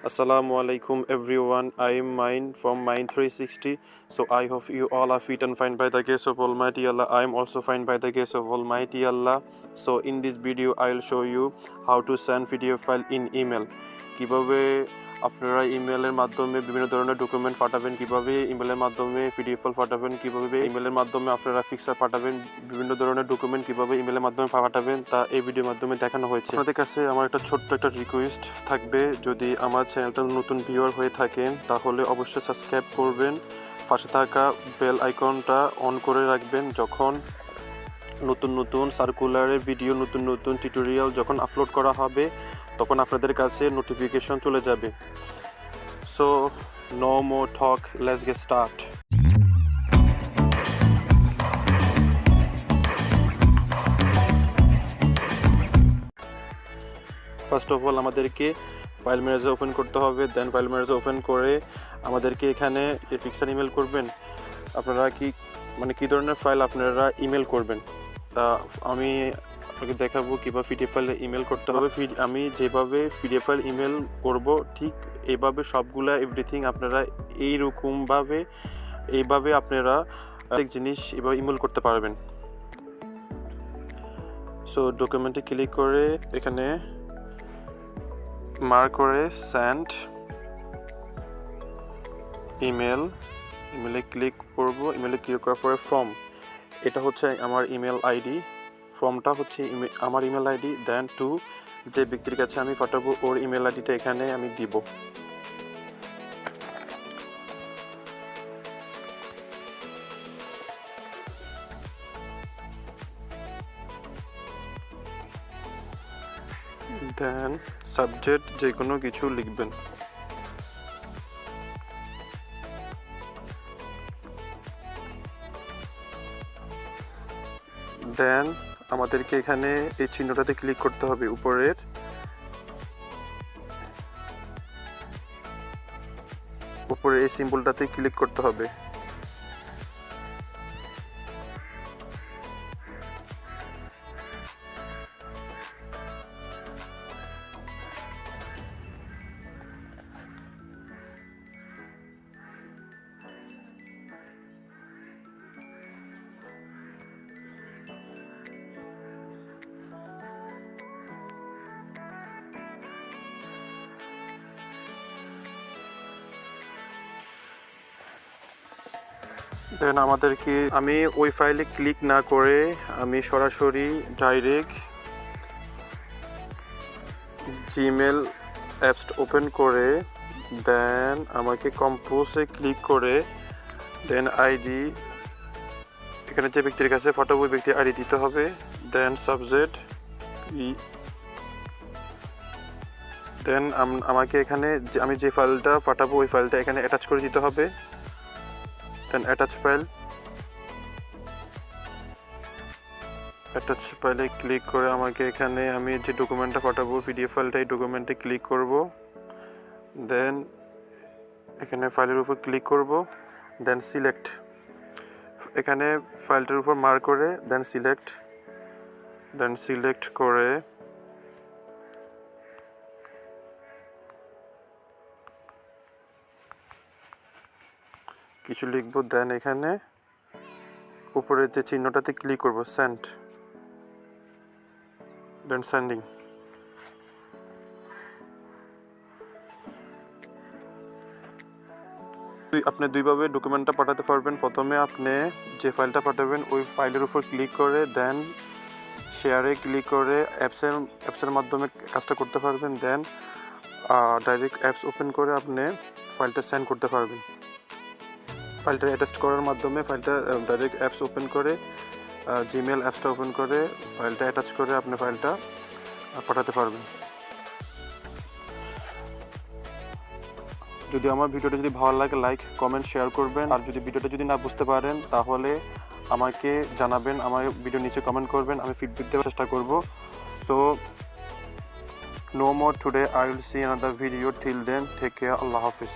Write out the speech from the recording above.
Assalamu alaikum everyone. I am Mine from mayeen360. So I hope you all are fit and fine by the grace of Almighty Allah. I am also fine by the grace of Almighty Allah. So in this video I will show you how to send PDF file in email. কিভাবে আপনারা ইমেলের মাধ্যমে বিভিন্ন ধরনের document পাঠাবেন, কিভাবে ইমেলের মাধ্যমে পিডিএফ ফাইল পাঠাবেন, কিভাবে ইমেলের মাধ্যমে আপনারা পিকচার পাঠাবেন, বিভিন্ন ধরনের ডকুমেন্ট কিভাবে ইমেলের মাধ্যমে পাঠাবেন তা এই ভিডিওর মাধ্যমে দেখানো হয়েছে। আপনাদের কাছে আমার একটা ছোট্ট একটা রিকোয়েস্ট থাকবে, যদি আমার চ্যানেলটা নতুন ভিউয়ার হয়ে থাকেন তাহলে অবশ্যই সাবস্ক্রাইব করবেন, পাশে থাকা বেল আইকনটা অন করে রাখবেন। যখন নতুন নতুন সার্কুলারের ভিডিও, নতুন নতুন টিউটোরিয়াল যখন আপলোড করা হবে তখন আপনাদের কাছে নোটিফিকেশন চলে যাবে। So no more talk, let's get start. First of all আমাদেরকে ফাইল ম্যানেজার ওপেন করতে হবে। দেন ফাইল ম্যানেজার ওপেন করে আমাদেরকে এখানে পিকচার ইমেল করবেন। আপনারা কী ধরনের ফাইল আপনারা ইমেল করবেন তা আমি আপনাকে দেখাবো কীভাবে পিডিএফ ফাইল ইমেল করতে হবে। আমি যেভাবে পিডিএফ ফাইল ইমেল করব ঠিক এইভাবে সবগুলা এভরিথিং আপনারা এইভাবে আপনারা এক জিনিস এভাবে ইমেল করতে পারবেন। সো ডকুমেন্টে ক্লিক করে এখানে মার্ক করে সেন্ড ইমেলে ক্লিক করব। ইমেলে ক্লিক করার পরে ফর্ম, এটা হচ্ছে আমার ইমেল আইডি, ফর্মটা হচ্ছে আমার ইমেল আইডি। দেন টু যে ব্যক্তির কাছে আমি পাঠাবো ওর ইমেল আইডিটা এখানে আমি দিব। দেন সাবজেক্ট যে কোনো কিছু লিখবেন। দেন আমাদেরকে এখানে এই চিহ্নটাতে ক্লিক করতে হবে, উপরে এই সিম্বলটাতে ক্লিক করতে হবে। দেন আমি ওই ফাইলে ক্লিক না করে আমি সরাসরি ডাইরেক্ট জিমেল অ্যাপস ওপেন করে দেন আমাকে কম্পোজে ক্লিক করে দেন আইডি, এখানে যে ব্যক্তির কাছে পাঠাবো ওই ব্যক্তির আইডি দিতে হবে। দেন সাবজেক্ট, দেন আমাকে এখানে আমি যে ফাইলটা পাঠাবো ওই ফাইলটা এখানে অ্যাটাচ করে দিতে হবে। দেন অ্যাটাচ ফাইলে ক্লিক করে আমাকে এখানে আমি যে ডকুমেন্টটা পাঠাবো পিডিএফ ফাইলটা, এই ডকুমেন্টে ক্লিক করব। দেন এখানে ফাইলের উপর ক্লিক করব। দেন সিলেক্ট, এখানে ফাইলটার উপর মার্ক করে দেন সিলেক্ট করে কিছু লিখবো। দেন এখানে উপরে যে চিহ্নটাতে ক্লিক করব, সেন্ড, দেন সেন্ডিং। আপনি দুইভাবে ডকুমেন্টটা পাঠাতে পারবেন। প্রথমে আপনি যে ফাইলটা পাঠাবেন ওই ফাইলের উপর ক্লিক করে দেন শেয়ারে ক্লিক করে অ্যাপসের মাধ্যমে কাজটা করতে পারবেন। দেন ডাইরেক্ট অ্যাপস ওপেন করে আপনি ফাইলটা সেন্ড করতে পারবেন। ফাইলটা অ্যাটাচ করার মাধ্যমে ফাইলটা ডাইরেক্ট অ্যাপস ওপেন করে জিমেল অ্যাপসটা ওপেন করে ফাইলটা অ্যাটাচ করে আপনি ফাইলটা পাঠাতে পারবেন। যদি আমার ভিডিওটা যদি ভালো লাগে লাইক কমেন্ট শেয়ার করবেন, আর যদি ভিডিওটা যদি না বুঝতে পারেন তাহলে আমাকে জানাবেন, আমার ভিডিও নিচে কমেন্ট করবেন, আমি ফিডব্যাক দেওয়ার চেষ্টা করব। So no more today, I will see another video. Till then, take care. Allah Hafiz.